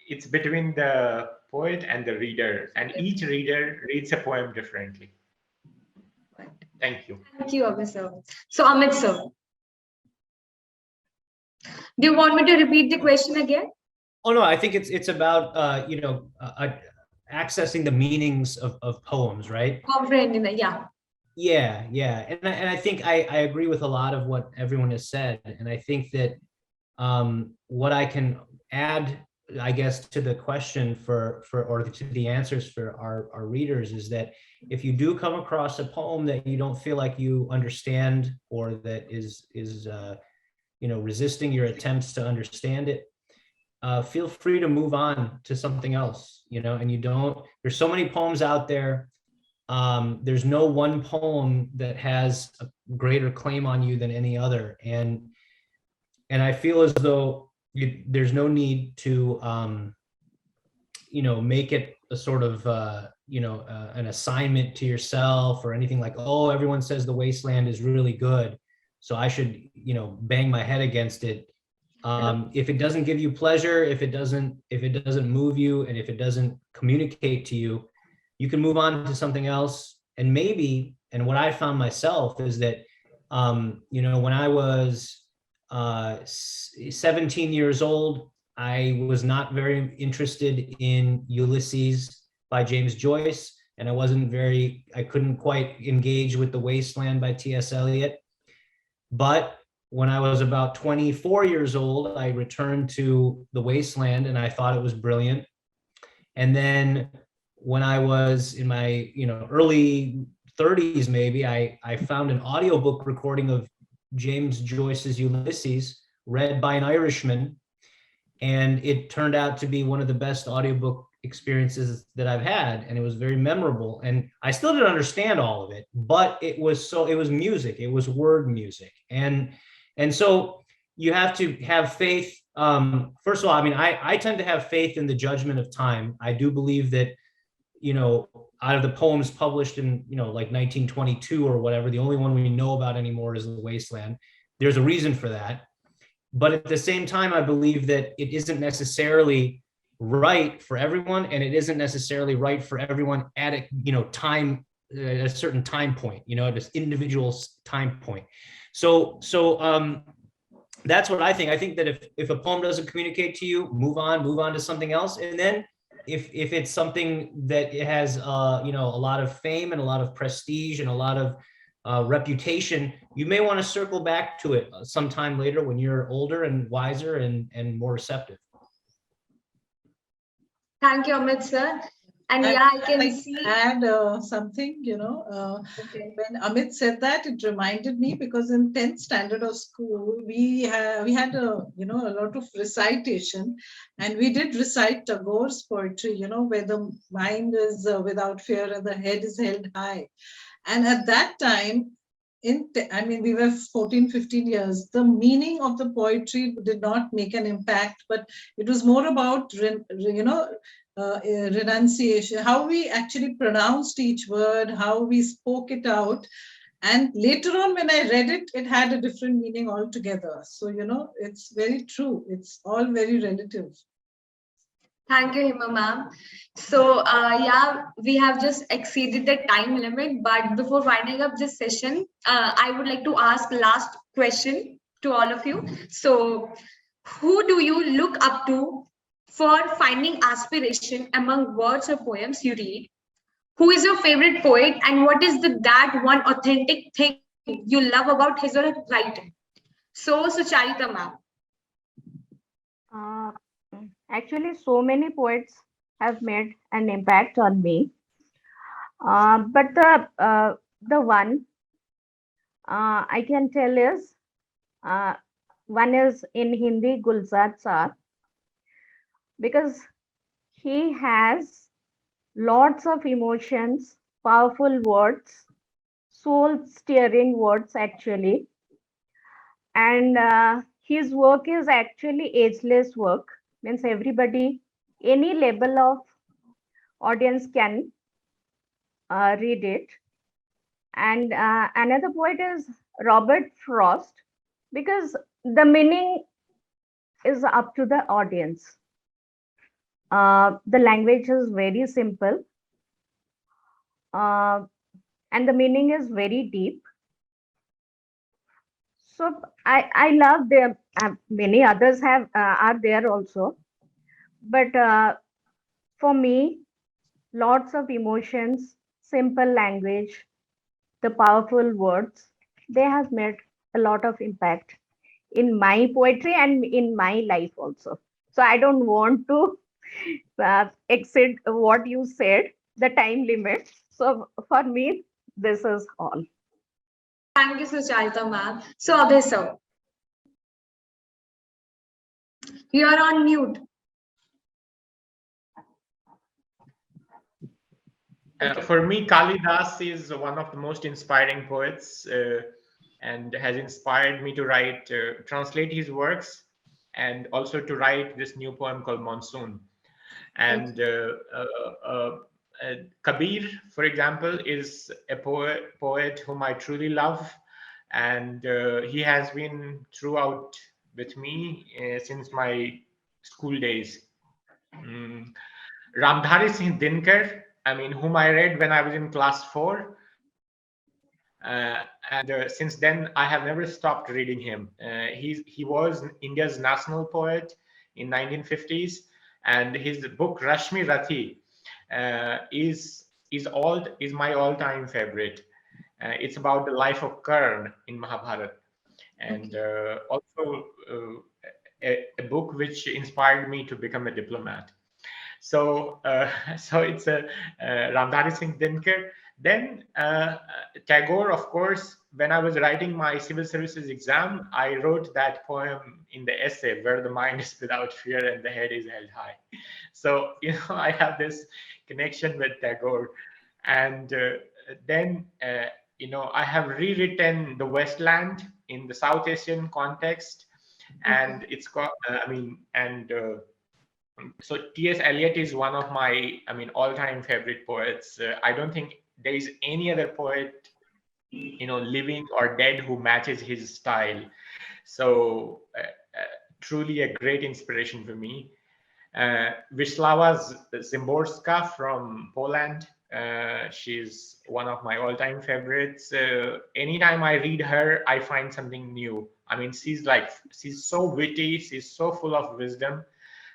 it's between the poet and the reader, and each reader reads a poem differently. Thank you. Thank you, Abhay sir. So Amit sir, do you want me to repeat the question again? Oh no, I think it's about accessing the meanings of poems, right? Comprehending that, yeah. Yeah, and I think I agree with a lot of what everyone has said, and I think that what I can add, I guess, to the question or to the answers for our readers is that if you do come across a poem that you don't feel like you understand, or that is resisting your attempts to understand it, feel free to move on to something else, and there's so many poems out there. There's no one poem that has a greater claim on you than any other. And I feel as though there's no need to, make it a sort of, an assignment to yourself or anything like, oh, everyone says The Wasteland is really good, so I should, bang my head against it. If it doesn't give you pleasure, if it doesn't move you, and if it doesn't communicate to you, you can move on to something else. And maybe, and what I found myself is that, when I was 17 years old, I was not very interested in Ulysses by James Joyce, and I couldn't quite engage with The Wasteland by T.S. Eliot. But when I was about 24 years old, I returned to The Wasteland and I thought it was brilliant. And then when I was in my early 30s, maybe, I found an audiobook recording of James Joyce's Ulysses read by an Irishman, and it turned out to be one of the best audiobook experiences that I've had, and it was very memorable. And I still didn't understand all of it, but it was music, it was word music. And so you have to have faith. First of all, I mean, I tend to have faith in the judgment of time. I do believe that, out of the poems published in, like 1922 or whatever, the only one we know about anymore is The Wasteland. There's a reason for that. But at the same time, I believe that it isn't necessarily right for everyone, and it isn't necessarily right for everyone at a a certain time point, at this individual time point. So that's what I think. I think that if a poem doesn't communicate to you, move on to something else. And then if it's something that it has a lot of fame and a lot of prestige and a lot of reputation, you may want to circle back to it sometime later when you're older and wiser and more receptive. Thank you, Amit sir. And yeah, I can see. Add something, Okay. when Amit said that, it reminded me, because in 10th standard of school, we had a lot of recitation, and we did recite Tagore's poetry, where the mind is without fear and the head is held high. And at that time, we were 14, 15 years, the meaning of the poetry did not make an impact, but it was more about, renunciation, how we actually pronounced each word, how we spoke it out. And later on, when I read it, it had a different meaning altogether. So, it's very true. It's all very relative. Thank you, Hema ma'am. So yeah, we have just exceeded the time limit, but before winding up this session, I would like to ask last question to all of you. So who do you look up to for finding aspiration among words or poems you read? Who is your favorite poet, and what is that one authentic thing you love about his or her writing? So Sucharita ma'am. Actually, so many poets have made an impact on me. But the one I can tell is one is in Hindi, Gulzar Sir, because he has lots of emotions, powerful words, soul-stirring words actually, and his work is actually ageless work. Means everybody, any level of audience can read it. And another poet is Robert Frost, because the meaning is up to the audience. The language is very simple, and the meaning is very deep. So I love them. Many others are there also, but for me, lots of emotions, simple language, the powerful words, they have made a lot of impact in my poetry and in my life also. So I don't want to exceed what you said, the time limit. So for me, this is all. Thank you, Sucharita ma'am. So Abhay sir, you are on mute. For me, Kalidas is one of the most inspiring poets and has inspired me to write, translate his works, and also to write this new poem called Monsoon. And Kabir, for example, is a poet whom I truly love, and he has been throughout with me since my school days. Ramdhari Singh Dinkar, whom I read when I was in class 4. And since then, I have never stopped reading him. He was India's national poet in 1950s, and his book Rashmi Rathi is my all-time favorite. It's about the life of Karn in Mahabharata, and also a book which inspired me to become a diplomat. So it's a Ramdhari Singh Dinkar, Then Tagore, of course, when I was writing my civil services exam, I wrote that poem in the essay, where the mind is without fear and the head is held high. So, I have this connection with Tagore. And then, I have rewritten The Westland in the South Asian context. And it's got, so T.S. Eliot is one of my, all-time favorite poets. I don't think there is any other poet, living or dead, who matches his style. So truly a great inspiration for me. Wisława Szymborska from Poland. She's one of my all-time favorites. Anytime I read her, I find something new. She's so witty, she's so full of wisdom,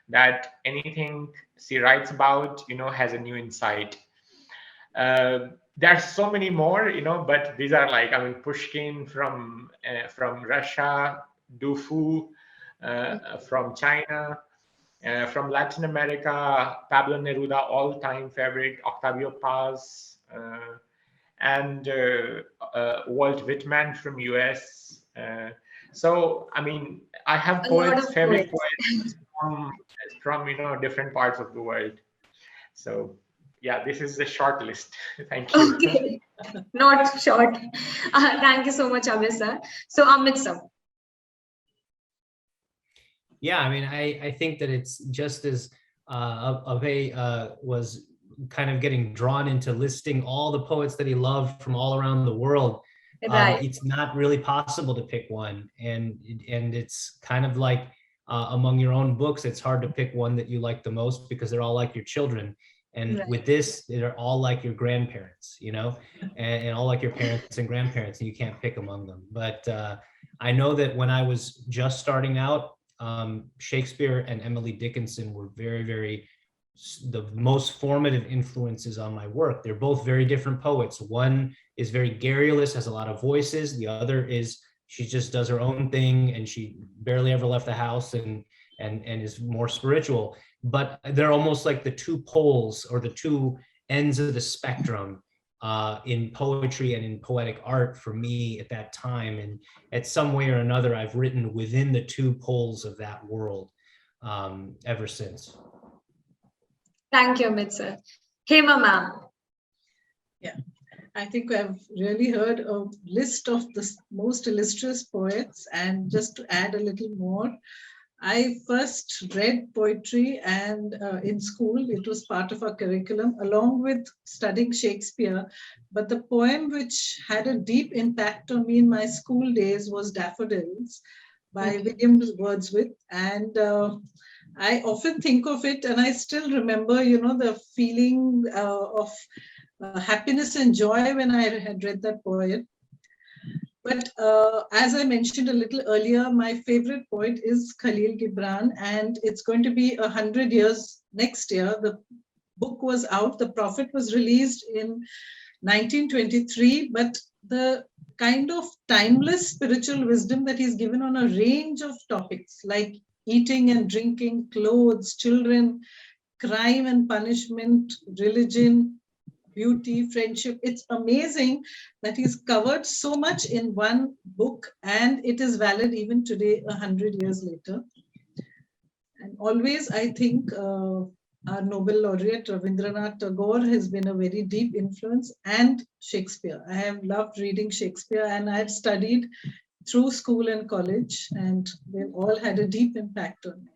that anything she writes about, has a new insight. There are so many more, but these are Pushkin from Russia, Du Fu from China, from Latin America, Pablo Neruda, all-time favorite, Octavio Paz, and Walt Whitman from US. So, I have favorite poets from different parts of the world. So yeah, this is a short list. Thank you. Okay, not short. Thank you so much, Abhay sir. So Amit sir. Yeah, I think that it's just as Abhay was kind of getting drawn into listing all the poets that he loved from all around the world. Right. It's not really possible to pick one, and it's kind of like among your own books, it's hard to pick one that you like the most, because they're all like your children. And Right. with this, they're all like your grandparents, and all like your parents and grandparents, and you can't pick among them. But I know that when I was just starting out, Shakespeare and Emily Dickinson were very, very the most formative influences on my work. They're both very different poets. One is very garrulous, has a lot of voices. The other is, she just does her own thing, and she barely ever left the house, and is more spiritual. But they're almost like the two poles, or the two ends of the spectrum in poetry and in poetic art for me at that time. And at some way or another, I've written within the two poles of that world ever since. Thank you, Amit sir. Hema ma'am. Yeah, I think I've really heard a list of the most illustrious poets. And just to add a little more, I first read poetry and in school, it was part of our curriculum, along with studying Shakespeare. But the poem which had a deep impact on me in my school days was Daffodils by William Wordsworth. And I often think of it, and I still remember, the feeling of happiness and joy when I had read that poem. But as I mentioned a little earlier, my favorite poet is Khalil Gibran, and it's going to be 100 years next year. The book was out, The Prophet was released in 1923, but the kind of timeless spiritual wisdom that he's given on a range of topics like eating and drinking, clothes, children, crime and punishment, religion, beauty, friendship. It's amazing that he's covered so much in one book, and it is valid even today, 100 years later. And always, I think our Nobel laureate Rabindranath Tagore has been a very deep influence, and Shakespeare. I have loved reading Shakespeare, and I've studied through school and college, and they've all had a deep impact on me.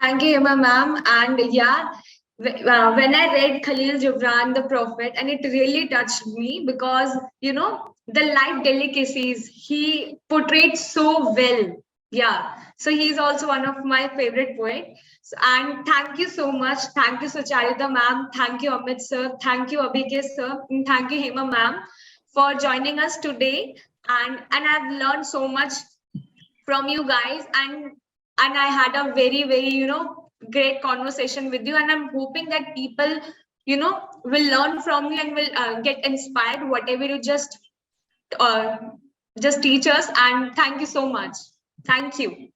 Thank you, Hema ma'am. And yeah, when I read Khalil Gibran, The Prophet, and it really touched me, because, the life delicacies he portrayed so well. Yeah, so he's also one of my favorite poets. And thank you so much. Thank you, Sucharita ma'am. Thank you, Amit sir. Thank you, Abhay K sir. And thank you, Hema ma'am, for joining us today. And I've learned so much from you guys. And I had a very, very, great conversation with you. And I'm hoping that people, will learn from you and will get inspired, whatever you just teach us. And thank you so much. Thank you.